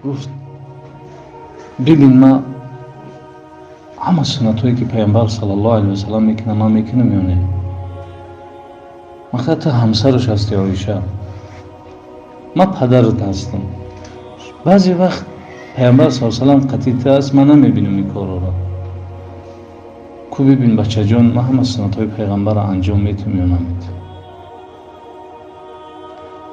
گفت ببین ما همه سنتایی که پیامبر صلی الله علیه و سلم میکنه ما میکنم یا نه؟ مخاطر همسرش هستی عایشه، ما پدرت هستم. بعضی وقت پیامبر صلی الله علیه و سلم قطیت است، من نمیبینم این کارا را. کو ببین بچه جان، ما همه سنتهای پیغمبر را انجام میتیم یا نمیتیم.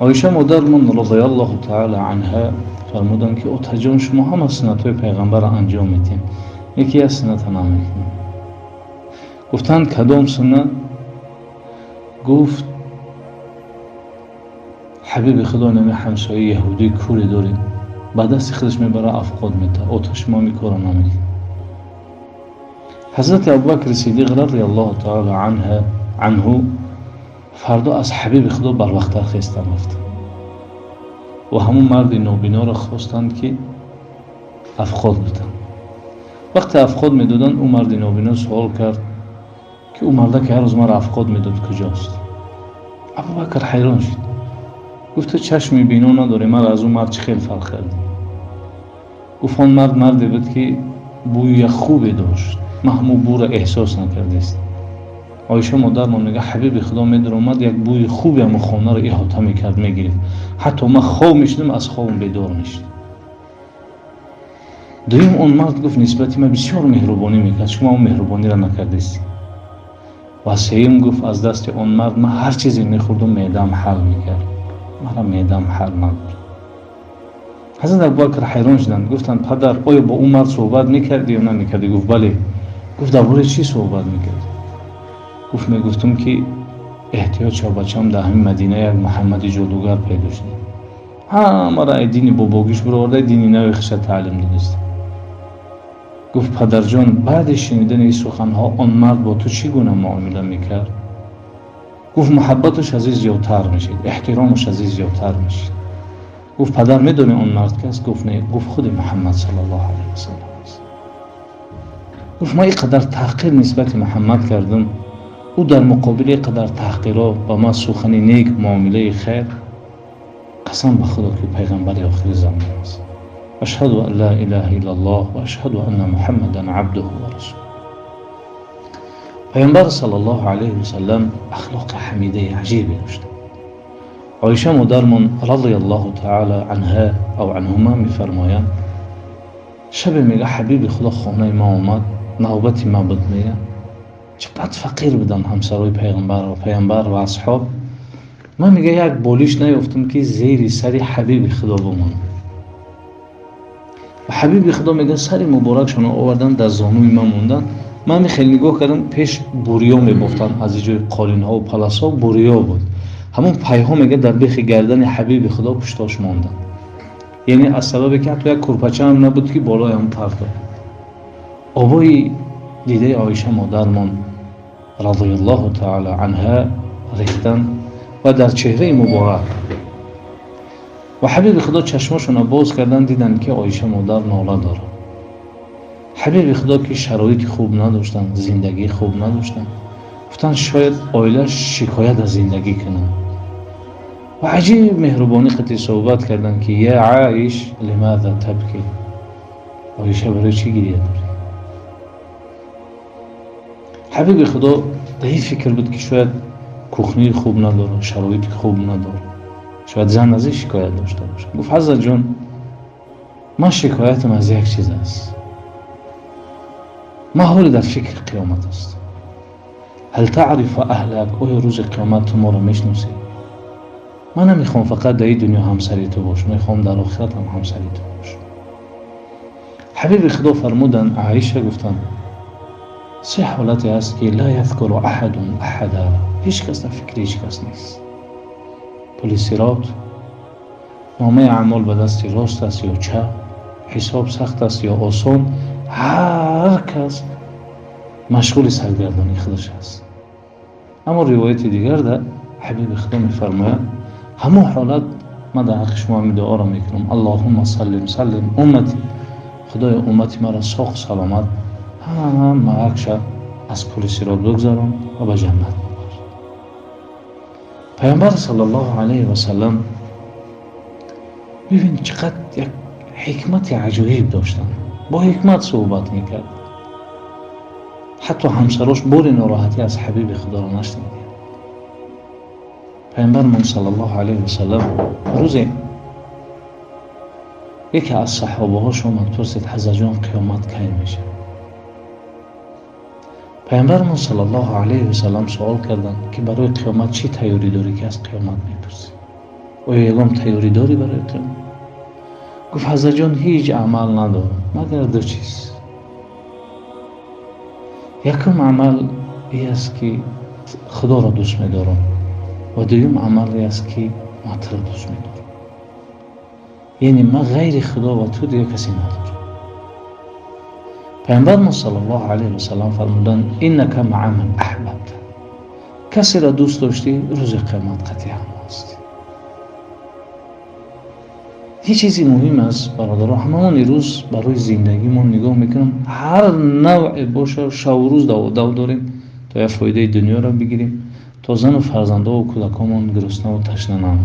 عایشه مادرمون رضی الله تعالی عنها فرمودن که اوتا جان شما همه سنتهای پیغمبر را انجام میتیم، یکی از سنت نمیکنیم. گفتن کدام سنت؟ گفت حبیب خدا نمی همسایه یهودی کوری داریم، با دست خودش میبره افقاد میده، اوتا شما میکاره نمیکنیم. حضرت ابوبکر صدیق رضی الله تعالی عنه فردا از حبیب خدا بر وقت خستن رفت و همون مرد نابینا را خواستند که افقاد بدن. وقتی افقاد میدادن اون مرد نابینا سوال کرد که اون مرد که هر روز مرا افقاد میداد کجاست؟ ابوبکر حیران شد، گفت چشم بینا نداره، مرا از اون مرد چه خیلی فرق کرد؟ گفت اون مرد مردی بود که بوی خوبی داشت، ما همون بو را احساس نکردیست. عایشه مادرمان میگه حبیب خدا میدر اومد یک بوی خوبی همون خانه را احاطه میکرد میگرفت، حتی ما خواب میشدم از خوابم بیدار میشد. دویم اون مرد گفت نسبتی ما بسیار مهربانی میکرد، شما اون مهربانی را نکردیست. و سوم گفت از دست اون مرد من هر چیزی میخوردم معدم حل میکرد، مرا معدم حل نبود. حضرت ابوبکر حیران شدند، گفتند پدر آیا با اون مرد صحبت میکردی یا نمیکردی؟ گفت بله. گفت درباره چی صحبت میکردی؟ گفت میگفتم که احتیاج شو بچم در همین مدینه یک محمد جادوگر پیدا شد، همه را دین باباگیش برآورده، دینی نوی خش تعلیم دادست. گفت پدر جان بعد شنیدن این سخنها آن مرد با تو چی گونه معامله میکرد؟ گفت محبتش از این زیادتر میشید، احترامش از این زیادتر میشید. گفت پدر میدونی اون مرد کس؟ گفت نه. گفت خود محمد صلی الله علیه و سلم است. گفت ما اینقدر تحقیر نسبت محمد کردم، او در مقابل اینقدر تحقیرها با ما سخن نیک معامله خیر، قسم به خدا که پیغمبر آخر زمان است. اشهد ان لا اله الا الله و اشهد ان محمدا عبده و رسوله. پیغمبر صلی الله علیه و سلم اخلاق حمیده عجیبی داشت. عایشه مادرمان رضی الله تعالی عنها او عنهما میفرمایند شب میگه حبیب خدا خانه ما اومد، نوبت ما بود. میگه چقدر فقیر بودن همسرای پیغمبر و اصحاب. من میگه یک بالیش نیافتم که زیر سری حبیب خدا بمونه. و حبیب خدا میگه سری مبارکشون آوردن در زانوی من موندن. من خیلی نگاه کردم پیش بوریا میبافتن، از اینجای قالین ها و پلس ها بوریا بود. همون پیها میگه در بیخ گردن حبیب خدا پشتاش ماندن، یعنی از سبب که حتی یک کرپچه هم نبود که بالای هم پرد. آبای دیده عایشه مادرمان رضی الله تعالی عنها ریختن و در چهره مبارک و حبیب خدا چشماشون باز کردن، دیدن که عایشه مادر ناله داره. حبیب خدا که شرایط خوب نداشتن، زندگی خوب نداشتن، گفتن شاید عائله شکایت از زندگی کنن و عجیب مهربانی خطی صحبت کردن که یا عایش لماذا تبکی؟ عایشه برای چی گریه داری؟ حبیب خدا در این فکر بود که شاید کوخنی خوب نداره، شرایط خوب نداره، شاید زن از این شکایت داشته باشه. گفت حضرت جان من شکایتم از یک چیز است، ما حال در فکر قیامت است. هل تعرف اهلک؟ آیا روز قیامت تو ما را میشناسی؟ من نمیخوام فقط در این دنیا همسری تو باش، میخوام در آخرت هم همسری تو باش. حبیب خدا فرمودن عایشه گفتن سه حالتی است که لا یذکر احد احدا، هیچ کس در فکر هیچ کس نیست. پل صراط، نامه اعمال به دست راست است یا چپ، حساب سخت است یا آسان، هر کس مشغول سرگردانی خودش است. اما روایت دیگر در حبیب خدا میفرماید همون حالت من در حق شما می دعا را میکنم اللهم سلم سلم امتی، خدای امتی مرا ساخت سلامت هم شب از پل صراط بگذارم و به جنت ببر. پیامبر صلی الله علیه و سلم ببین چقدر یک حکمت عجیب داشتن، با حکمت صحبت میکرد. حتی همسراش بار ناراحتی از حبیب خدا را نشنید. پیامبرمون صلی الله علیه و سلم روزی یکی از صحابه هاش اومد پرسید حضرت جان قیامت کی میشه؟ پیامبرمون صلی الله علیه و سلم سوال کردند که برای قیامت چی تیاری داری که از قیامت میپرسی؟ آیا یگام تیاری داری برای قیامت؟ گفت حضرت جان هیچ عمل ندارم مگر دو چیز. یکم عمل ای است که خدا را دوست می‌دارم و دوم عملی است که ما تو را دوست می‌دارم. یعنی من غیر خدا و تو دیگه کسی ندارم. پیامبر صلی الله علیه و سلم فرمودند انک مع من احببت. کسی را دوست داشتی روز قیامت قطعی هم هستی. یه چیزی مهم است برادران، هممون روز برای زندگیمون نگاه میکنیم هر نوع باشه شب و روز دو داریم تا یه فایده دنیا را بگیریم تا زن و فرزنده و کودکامون گرسنه و تشنه نمونن.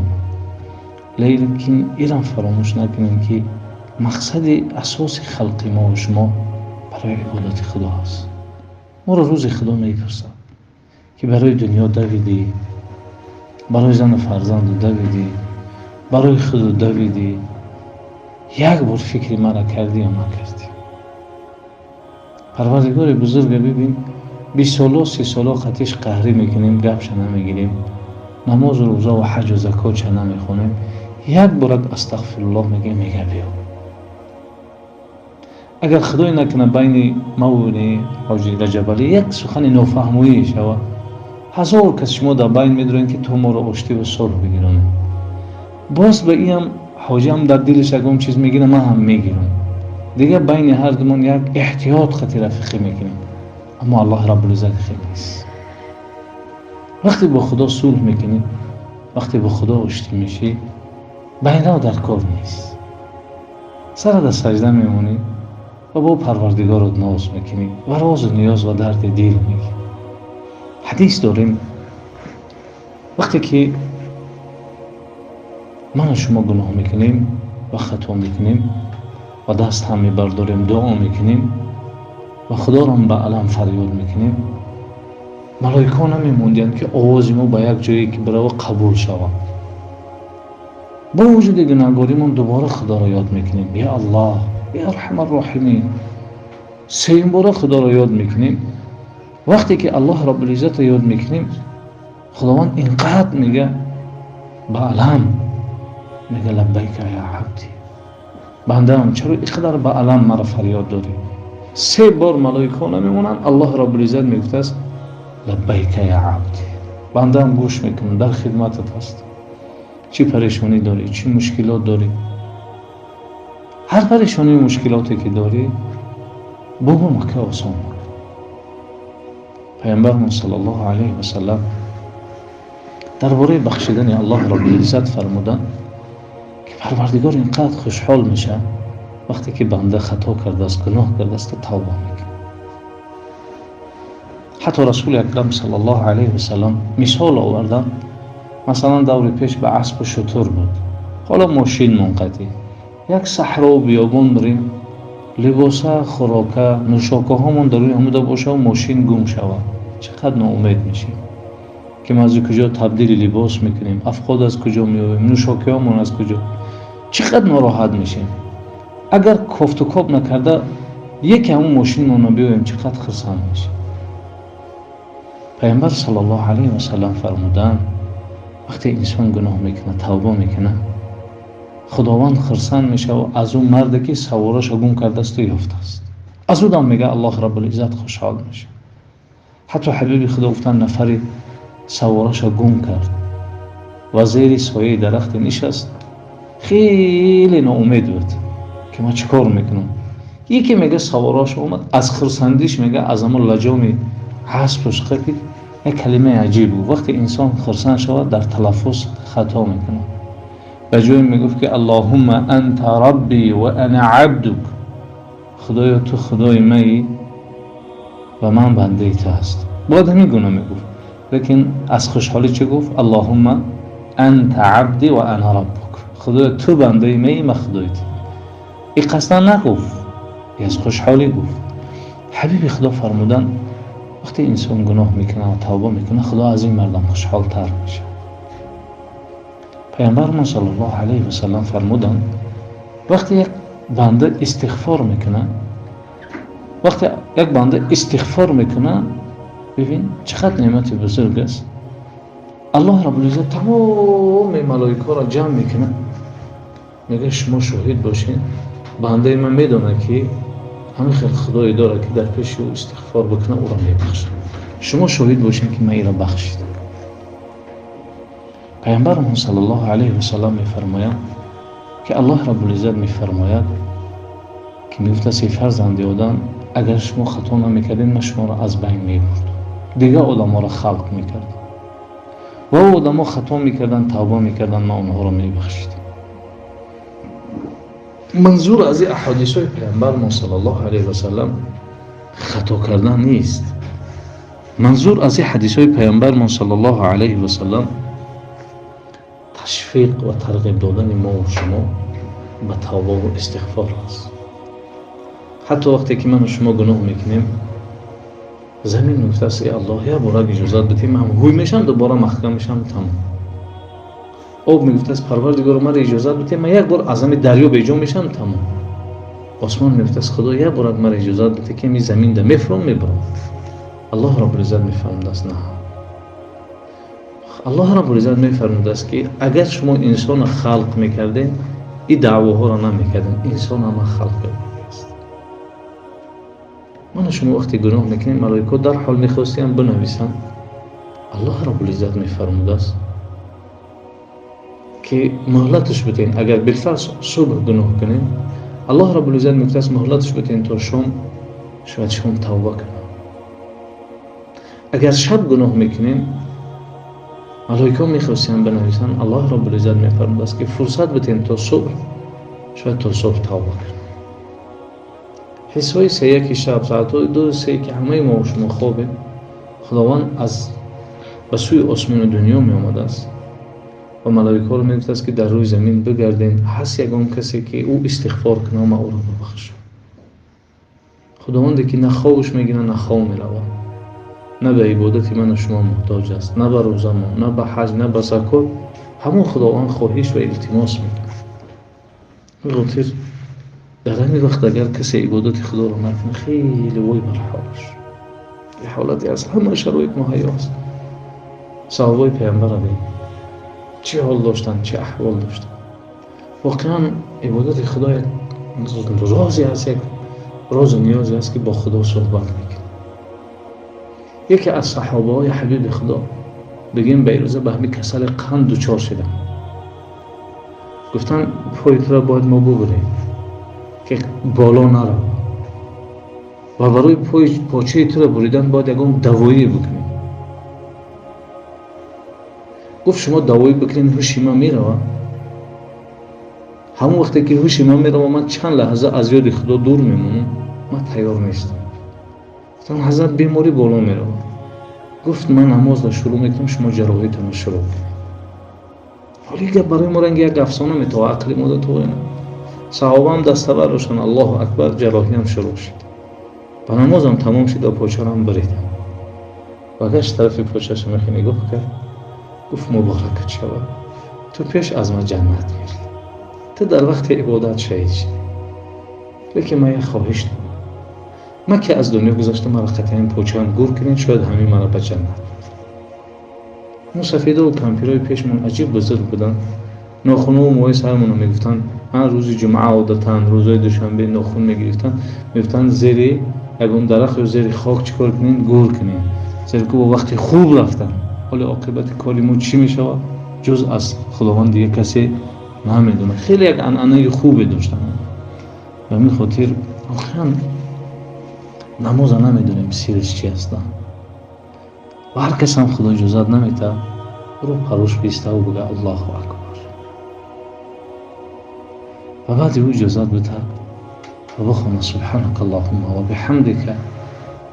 لیکن ایران فراموش نکنیم که مقصد اساسی خلق ما و شما برای عبادت خدا است. ما را روز خدا میپرسد که برای دنیا دویدی، برای زن و فرزند دویدی، برای خود دویدی، یک بار فکری مرا کردی یا نکردی؟ پروردگار بزرگ ببین 20 سالا 30 سالا خطیش قهری میکنیم، گپش نمیگیریم، نماز و روزه و حج و زکات نمیخونیم، یک بار استغفر الله میگه بیا. اگر خدای نکنه بین ما و حاجی رجب علی یک سخن نافهمویی شود، هزار کس شما در بین میدونن که تو ما رو آشتی و صلح بگیرونه، باز به این هم حاجی هم در دلش اگه چیز میگیره من هم میگیرم، دیگه بین هر دومون یک احتیاط خطی رفیقی میکنیم. اما الله رب العزت خیلی نیست. وقتی با خدا صلح میکنی، وقتی با خدا آشتی میشی، بین را در کار نیست، سر در سجده میمونی و با پروردگارت ناز میکنی و راز و نیاز و درد دل میگی. حدیث داریم وقتی که من و شما گناه میکنیم و خطا میکنیم و دست هم میبرداریم دعا میکنیم و خدا را به علم فریاد میکنیم، ملائکه نمیموندند که آواز ما به یک جایی که برای قبول شود. با وجود گناهکاریمون دوباره خدا را یاد میکنیم، یا الله یا ارحم الراحمین. سیم بار خدا را یاد میکنیم. وقتی که الله رب العزت را یاد میکنیم، خداوند اینقدر میگه به علم، میگه لبیک یا عبدی، بندم چرا اینقدر به علم مرا فریاد داری؟ 3 بار ملائکه نمیمونن، الله رب العزت میگفته است لبیک یا عبدی، بندم گوش میکنم، در خدمتت هست. چی پریشانی داری؟ چی مشکلات داری؟ هر پریشانی و مشکلاتی که داری بگو مکه آسان بود. پیامبر صلی الله علیه و سلم درباره بخشیدن الله رب العزت فرمودن که پروردگار اینقدر خوشحال میشه وقتی که بنده خطا کرده است، گناه کرده است، توبه میکنه. حتی رسول اکرم صلی الله علیه و سلم مثال آوردن، مثلا دور پیش به اسب و شتر بود، حالا ماشین منقطع، یک صحرا و بیابان بریم، لباسه، خوراکه، نوشاکه هامون در روی هموده باشه و ماشین گم شود، چقدر ناامید میشیم که ما از کجا تبدیل لباس میکنیم، افقاد از کجا میابیم، نوشاکه هامون از کجا، چقدر ناراحت میشیم. اگر کفت و کاب نکرده یک همون ماشین رو بیایم چقدر خرسند میشیم. پیامبر صلی الله علیه و سلم فرمودن وقتی انسان گناه میکنه، توبه میکنه، خداوند خرسند میشه و از اون مردی که سوارش گم کرده است و یافته است، از اون میگه الله رب العزت خوشحال میشه. حتی حبیب خدا گفتن نفری سوارش گم کرد و زیر سایه درخت نشست، خیلی ناامید بود که ما چیکار میکنم. یکی میگه سوارش اومد، از خرسندیش میگه از همون لجام حسبش قفید. یک کلمه عجیب بود، وقتی انسان خرسند شود در تلفظ خطا میکنه. به جای میگفت که اللهم انت ربی و انا عبدک، خدایا تو خدای منی و من بنده تو هست. باید همین گونه میگفت، لیکن از خوشحالی چه گفت؟ اللهم انت عبدی و انا ربک، خدایا تو بنده منی من خدای تو. این قصدا نگفت، از خوشحالی گفت. حبیب خدا فرمودن وقتی انسان گناه میکنه و توبه میکنه خدا از این مردم خوشحال تر میشه. پیامبر ما صلی الله علیه و سلم فرمودن وقتی یک بنده استغفار میکنه، ببین چقدر نعمت بزرگ است. الله رب العزت تمام ملائکه را جمع میکنه، میگه شما شاهد باشین بنده من میدونه که همین خیلی خدایی داره که در پیش او استغفار بکنه او را میبخشه. شما شاهد باشین که من این را بخشیدم. پیامبر ما صلی الله علیه و سلم میفرماید که الله رب العزت میفرماید که میگفت سی فرزند آدم اگر شما خطا نمیکردین من شما را از بین میبردم، دیگه آدم را خلق میکردم و آدم ها خطا میکردن توبه میکردن من اونها را میبخشیدم. منظور از این احادیث های پیامبر ما صلی الله علیه و سلم خطا کردن نیست. منظور از این حدیث های پیامبر ما صلی الله علیه و سلم تشویق و ترغیب دادن ما و شما به توبه و استغفار است. حتی وقتی که من و شما گناه میکنیم زمین میگفته است ای الله یا بار اجازت بدیم من هوی میشم دوباره محکم میشم تمام. آب میگفته است پروردگار من اجازت بدیم من یک بار از همین دریا بیجا میشم تمام. آسمان میگفته است خدا یک بار من اجازت بده که می زمین ده میفرم میبرم. الله رب العزت میفرموده است نه. الله رب العزت میفرموده است که اگر شما انسان خلق میکردین این دعواها را نمیکردین، انسان هم خلق کرده است. من شما وقتی گناه میکنین ملائکه در حال میخواستیم بنویسن. الله رب العزت میفرموده است که مهلتش بدین اگر بالفرض صبح گناه کنین الله رب العزت میگفته است مهلتش بدین تا شام شاید شام توبه کنه. اگر شب گناه میکنین ملائکه میخواستن بنویسن الله رب العزت میفرموده است که فرصت بدین تا صبح شاید تا صبح توبه کنه. حسای سه یک شب ساعتهای 2-3 که همه ما و شما خوابه خداوند از به سوی آسمان دنیا می آمده است و ملائکه رو میگفته است که در روی زمین بگردین هست یگان کسی که او استغفار کنه و او را ببخشه. خداوندی که نه خوابش میگیره نه خواب میروه، نه به عبادت من و شما محتاج است، نه به روزه ما، نه به حج، نه به زکات، همون خداوند خواهش و التماس میکنه. خاطر در همین وقت اگر کسی عبادت خدا رو نکنه خیلی وای بر حالش. این حالتی از همه شرایط مهیا است. صحابه پیامبر ببین چه حال داشتن، چه احوال داشتن. واقعا عبادت خدا یک رازی است، یک راز و نیازی است که با خدا صحبت میکنه. یکی از صحابه های حبیب خدا بگیم به روزه به همین کسل قند دچار شدن. گفتن پایت را باید ما ببریم که بالا نره و برای پاچه تو را بریدن باید یکم دوایی بکنیم. گفت شما دوایی بکنین هوش ما میره. همون وقتی که هوش ما میره و من چند لحظه از یاد خدا دور میمونم من تیار نیستم. گفتم حضرت بیماری بالا میره. گفت من نماز را شروع میکنم شما جراحیتون را شروع کنید. حالی که برای ما رنگ یک افسانه میتوه عقلی ما ده توه نه. صحابه هم دستور روشن الله اکبر جراحی هم شروع شد. و نماز هم تمام شد و پاچه هم بریدم. و گشت طرف پاچه شما نگاه کرد. گفت مبارکت شود تو پیش از ما جنت میری، تو در وقت عبادت شهید شدی. لیکن من یک خواهش دارم، من که از دنیا گذاشتم مرا قطعا پاچه هم گور کنین شاید همین مرا به جنت. اون سفیده و کمپیرهای پیشمون عجیب بزرگ بودن. ناخونه و موهای سرمون رو میگفتن من روز جمعه عادتا روزهای دوشنبه ناخون میگرفتن میگفتن زیر اگه درخت و زیر خاک چیکار کنین گور کنین زیر که با وقتی خوب رفتن. حالا عاقبت کاری ما چی میشه جز از خداوند دیگه کسی نمیدونه. خیلی یک عنعنه خوبی داشتن. به همین خاطر واقعا نماز نمیدونیم سیرش چی هستن و هر کس هم خدا اجازت نمیده رو پروش بیسته و بگه الله اکبر و بعد او اجازت بده و بخونه سبحانك اللهم و بحمدك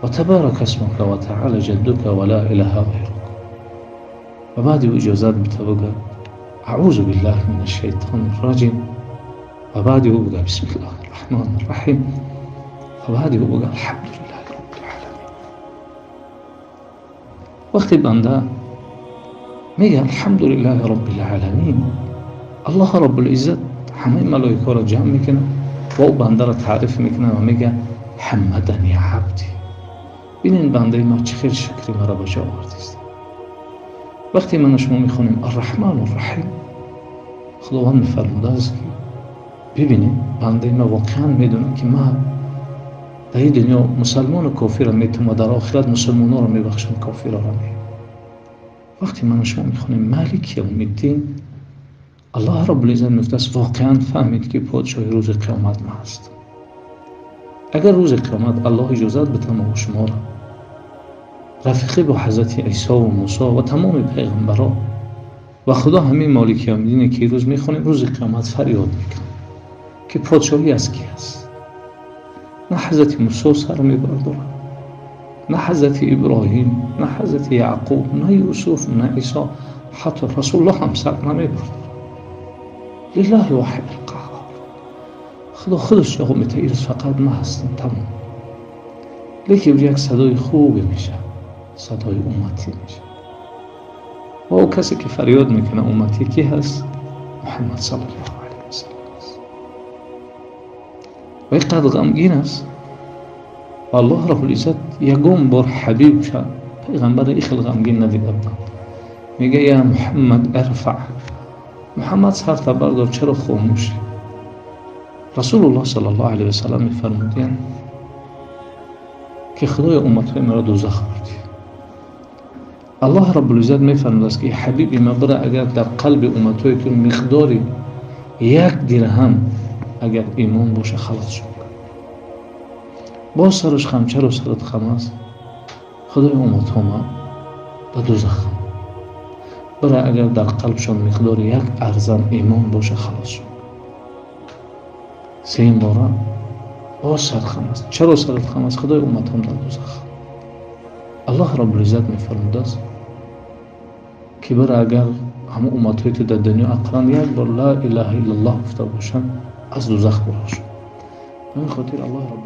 و تبارک اسمك و تعالی جدك و لا اله غیرك و بعد او اجازت بده بگه اعوذ بالله من الشیطان الرجیم و بعد او بگه بسم الله الرحمن الرحیم و بعد او بگه الحمدلله رب العالمین. وقتی بنده میگه الحمدلله رب العالمین، الله رب العزت همه ملائکه را جمع میکنه و او بنده را تعریف میکنه و میگه حمدنی عبدی. ببینید بنده ما چه خیلی شکری مرا به جا آوردید. وقتی من و شما میخونیم الرحمن الرحیم، خداوند میفرموده است که ببینید بنده ما واقعا میدونه که ما در این دنیا مسلمان و کافر را میتونم و در آخرت مسلمان ها را میبخشم، کافر را میبخشم. وقتی من و شما میخونیم مالک یوم الدین، الله رب العزت میگه است واقعا فهمید که پادشاهی روز قیامت ما است. اگر روز قیامت الله اجازت بده ما و شما را رفیقی با حضرت عیسی و موسی و تمام پیغمبران و خدا همین مالک یوم الدین که روز میخونیم روز قیامت فریاد میکنه که پادشاهی از کی است؟ نه حضرت موسی سر میبرداره، نه حضرت ابراهیم، نه حضرت یعقوب، نه یوسف، نه عیسی، حتی رسول الله هم سر نمیبرداره. لله واحد القهار. خدا خودش جواب میده این فقط ما هستم، تمام. لیکن یک صدای خوبی میشه، صدای امتی میشه و او کسی که فریاد میکنه امتی کی هست؟ محمد صلی الله علیه و سلم است و اینقدر غمگین است و الله رب العزت یگون بار حبیب شد پیغمبر ایخل غمگین ندیده بود. میگه یا محمد ارفع، محمد سر تا بردار، چرا خاموشی؟ رسول الله صلی الله علیه و سلم میفرمودند که خدای امتهای مرا دوزخ بردی. الله رب العزت میفرموده است که حبیبی ما برای اگر در قلب امتهای تو مقداری یک درهم اگر ایمان باشه خلاص شد. باز سرش خم، چرا سرت خم است؟ خدای امتها ما در دوزخ برای اگر در قلبشان مقدار یک ارزم ایمان باشه خلاص شد. سیم باره باز سر خم است، چرا سرت خم است؟ خدای امتهم در دوزخ. الله رب العزت میفرموده است که برای اگر همه امتهای تو در دنیا اقلن یک بار لا اله الا الله گفته باشند از دوزخ براشون. من خاطر الله رب